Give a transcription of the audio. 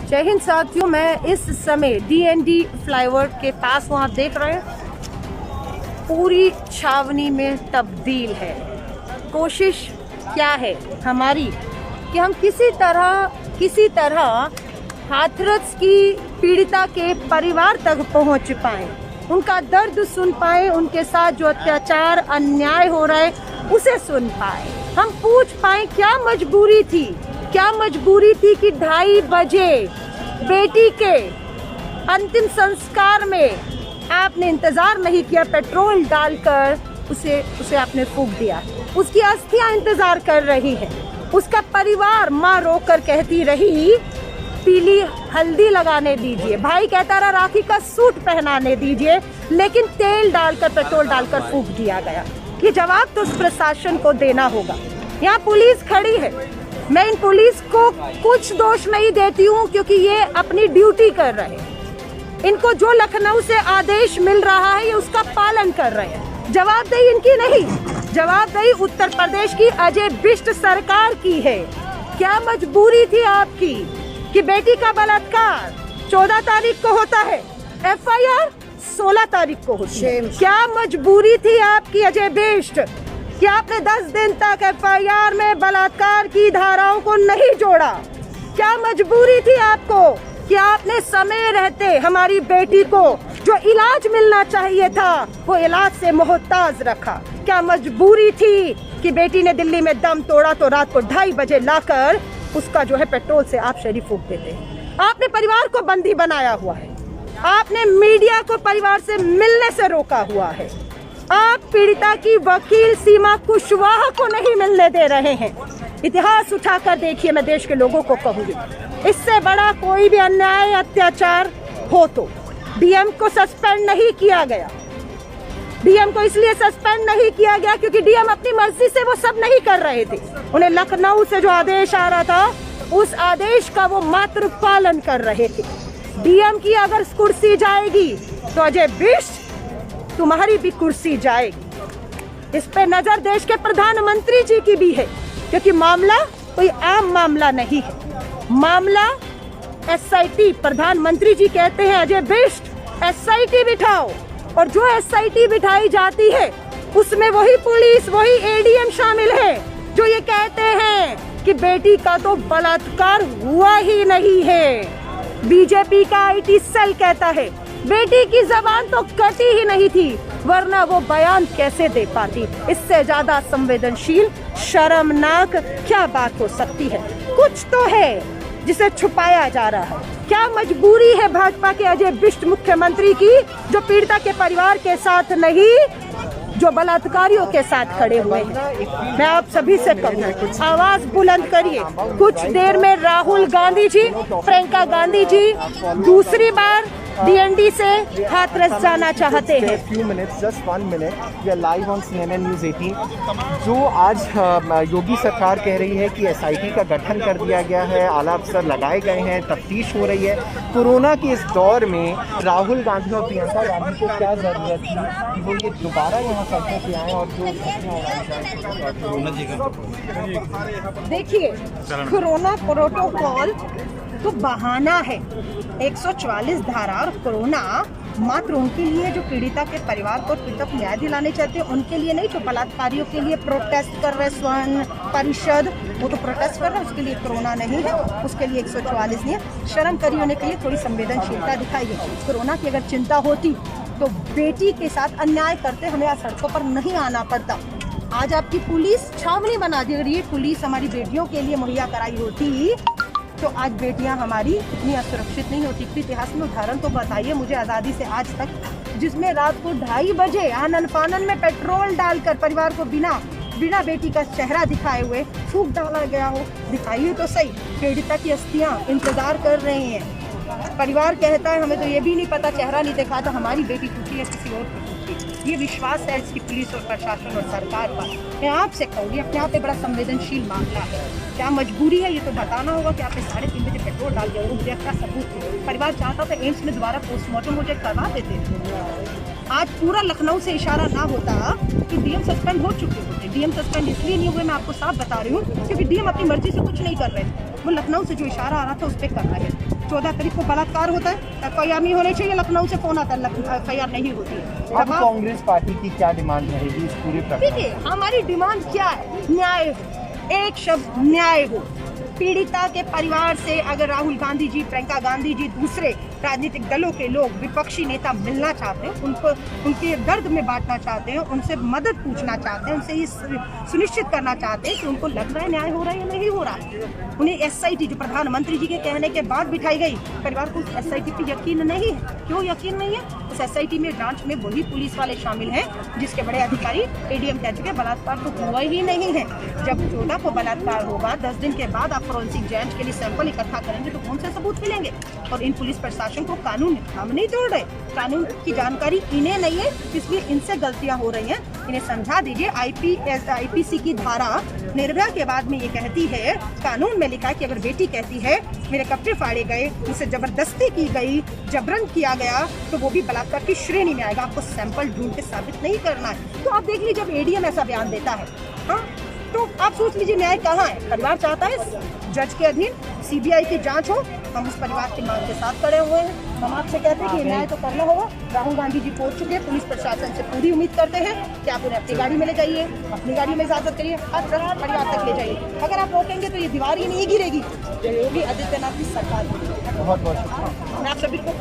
जय हिंद साथियों, मैं इस समय DND फ्लाईओवर के पास हूँ। आप देख रहे हैं पूरी छावनी में तब्दील है। कोशिश क्या है हमारी कि हम किसी तरह हाथरस की पीड़िता के परिवार तक पहुँच पाएं, उनका दर्द सुन पाएं, उनके साथ जो अत्याचार अन्याय हो रहा है उसे सुन पाएं, हम पूछ पाएं क्या मजबूरी थी कि 2:30 बजे बेटी के अंतिम संस्कार में आपने इंतजार नहीं किया, पेट्रोल डालकर उसे आपने फूंक दिया। उसकी अस्थियां इंतजार कर रही है। उसका परिवार माँ रोकर कहती रही पीली हल्दी लगाने दीजिए, भाई कहता रहा राखी का सूट पहनाने दीजिए, लेकिन तेल डालकर पेट्रोल डालकर फूंक दिया गया। ये जवाब तो उस प्रशासन को देना होगा। यहाँ पुलिस खड़ी है, मैं इन पुलिस को कुछ दोष नहीं देती हूँ क्योंकि ये अपनी ड्यूटी कर रहे हैं। इनको जो लखनऊ से आदेश मिल रहा है ये उसका पालन कर रहे हैं। जवाबदेही इनकी नहीं, जवाबदेही उत्तर प्रदेश की अजय बिष्ट सरकार की है। क्या मजबूरी थी आपकी कि बेटी का बलात्कार 14 तारीख को होता है, FIR 16 तारीख को होती है? क्या मजबूरी थी आपकी अजय बिष्ट कि आपने 10 दिन तक FIR में बलात्कार की धाराओं को नहीं जोड़ा? क्या मजबूरी थी आपको कि आपने समय रहते हमारी बेटी को जो इलाज मिलना चाहिए था वो इलाज से मोहताज रखा? क्या मजबूरी थी कि बेटी ने दिल्ली में दम तोड़ा तो रात को 2:30 बजे लाकर उसका जो है पेट्रोल से आप शरीर फूंक देते हैं? आपने परिवार को बंदी बनाया हुआ है, आपने मीडिया को परिवार से मिलने से रोका हुआ है, आप पीड़िता की वकील सीमा कुशवाहा को नहीं मिलने दे रहे हैं। इतिहास उठाकर देखिए, मैं देश के लोगों को कहूंगी, इससे बड़ा कोई भी अन्याय अत्याचार हो तो DM को सस्पेंड नहीं किया गया। DM को इसलिए सस्पेंड नहीं किया गया क्योंकि DM अपनी मर्जी से वो सब नहीं कर रहे थे। उन्हें लखनऊ से जो आदेश आ रहा था उस आदेश का वो मात्र पालन कर रहे थे। DM की अगर कुर्सी जाएगी तो अजय बिष्ट तुम्हारी भी कुर्सी जाएगी। इस पे नजर देश के प्रधानमंत्री जी की भी है क्योंकि मामला कोई आम मामला नहीं है। मामला SIT, प्रधानमंत्री जी कहते हैं अजय बिष्ट SIT बिठाओ, और जो SIT बिठाई जाती है उसमें वही पुलिस, वही ADM शामिल है जो ये कहते हैं कि बेटी का तो बलात्कार हुआ ही नहीं है। BJP का IT सेल कहता है बेटी की जबान तो कटी ही नहीं थी, वरना वो बयान कैसे दे पाती? इससे ज्यादा संवेदनशील, शर्मनाक क्या बात हो सकती है? कुछ तो है जिसे छुपाया जा रहा है। क्या मजबूरी है भाजपा के अजय बिष्ट मुख्यमंत्री की जो पीड़िता के परिवार के साथ नहीं, जो बलात्कारियों के साथ खड़े हुए हैं? मैं आप सभी से कहूँ, आवाज बुलंद करिए। कुछ देर में राहुल गांधी जी, प्रियंका गांधी जी दूसरी बार DND से हाथरस जाना चाहते हैं। few minutes, just 1 minute, we are live on CNN News 18। जो आज योगी सरकार कह रही है कि SIT का गठन कर दिया गया है, आला अफसर लगाए गए हैं, तफ्तीश हो रही है। कोरोना के इस दौर में राहुल गांधी और प्रियंका गांधी को क्या जरूरत थी कि वो ये दोबारा यहाँ सड़कों पे आए और जो देखिए, कोरोना प्रोटोकॉल तो बहाना है। 144 धारा और कोरोना मात्र उनके लिए जो पीड़िता के परिवार को पीड़िता को न्याय दिलाने चाहते हैं उनके लिए नहीं, जो बलात्कारियों के लिए प्रोटेस्ट कर रहे स्वर्ण परिषद, वो तो प्रोटेस्ट कर रहे हैं, उसके लिए कोरोना नहीं है, उसके लिए 144 नहीं है। शर्म करी होने के लिए थोड़ी संवेदनशीलता दिखाइए। कोरोना की अगर चिंता होती तो बेटी के साथ अन्याय करते हमें आज सड़कों पर नहीं आना पड़ता। आज आपकी पुलिस छावनी बना दी। अगर ये पुलिस हमारी बेटियों के लिए मुहैया कराई होती तो आज बेटियां हमारी इतनी असुरक्षित नहीं होती। इतिहास में उदाहरण तो बताइए मुझे आज़ादी से आज तक जिसमें रात को 2:30 बजे आनन फानन में पेट्रोल डालकर परिवार को बिना बेटी का चेहरा दिखाए हुए फूंक डाला गया हो। दिखाइए तो सही। पीड़िता की अस्थियां इंतजार कर रही हैं। परिवार कहता है हमें तो ये भी नहीं पता, चेहरा नहीं देखा था, हमारी बेटी टूटी है किसी और की टूटी। ये विश्वास है इसकी पुलिस और प्रशासन और सरकार का। मैं आपसे कहूँगी, अपने आप पे बड़ा संवेदनशील मामला है। क्या मजबूरी है ये तो बताना होगा कि आपने 3:30 बजे पेट्रोल डाल दिया। और क्या सबूत? परिवार चाहता था एम्स में दोबारा पोस्टमार्टम मुझे करवा देते थे। आज पूरा लखनऊ से इशारा ना होता कि DM सस्पेंड हो चुके होते। DM सस्पेंड इसलिए नहीं हुए, मैं आपको साफ बता रही हूँ, क्योंकि DM अपनी मर्जी से कुछ नहीं कर रहे थे। वो लखनऊ से जो इशारा आ रहा था उस पर कर रहे हैं। 14 तारीख को बलात्कार होता है, FIR नहीं होनी चाहिए। लखनऊ से फोन आता है, FIR नहीं होती है। अब कांग्रेस पार्टी की क्या डिमांड रहेगी इस पूरे प्रकरण? देखिए, हमारी डिमांड क्या है? न्याय, एक शब्द न्याय हो। पीड़िता के परिवार से अगर राहुल गांधी जी, प्रियंका गांधी जी, दूसरे राजनीतिक दलों के लोग, विपक्षी नेता मिलना चाहते हैं, उनको उनके दर्द में बांटना चाहते हैं, उनसे मदद पूछना चाहते हैं, उनसे ये सुनिश्चित करना चाहते हैं कि उनको लग रहा है न्याय हो रहा है या नहीं हो रहा है। उन्हें SIT जो प्रधानमंत्री जी के कहने के बाद बिठाई गई, परिवार को SIT पे यकीन नहीं है। क्यों यकीन नहीं है? उस SIT में जांच में वही पुलिस वाले शामिल हैं जिसके बड़े अधिकारी ADM कह चुके बलात्कार तो हुआ ही नहीं है। जब 14 को बलात्कार होगा, 10 दिन के बाद आप फोरेंसिक जांच के लिए सैंपल इकट्ठा करेंगे तो कौन से सबूत मिलेंगे? और इन पुलिस प्रशासन को कानून हम नहीं तोड़ रहे, कानून की जानकारी इन्हें नहीं है, इसलिए इनसे गलतियां हो रही हैं। इन्हें समझा दीजिए। IPC की धारा निर्भया के बाद में ये कहती है, कानून में लिखा है कि अगर बेटी कहती है मेरे कपड़े फाड़े गए, मुझसे जबरदस्ती की गई, जबरन किया गया, तो वो भी बलात्कार की श्रेणी में आएगा। आपको सैंपल ढूंढ के साबित नहीं करना है। तो आप देख लीजिए, जब ADM ऐसा बयान देता है, हाँ, तो आप सोच लीजिए न्याय कहाँ है? परिवार चाहता है जज के अधीन CBI की जांच हो। हम उस परिवार की मांग के साथ खड़े हुए हैं। हम आपसे कहते हैं कि न्याय तो करना होगा। राहुल गांधी जी पहुंच चुके हैं। पुलिस प्रशासन से पूरी उम्मीद करते हैं कि आप उन्हें अपनी गाड़ी में ले जाइए, अपनी गाड़ी में इजाजत करिए, हर तरह परिवार तक ले जाइए। अगर आप रोकेंगे तो ये दीवार ही नहीं गिरेगी, योगी आदित्यनाथ की सरकार। बहुत बहुत शुक्रिया। मैं आप सभी को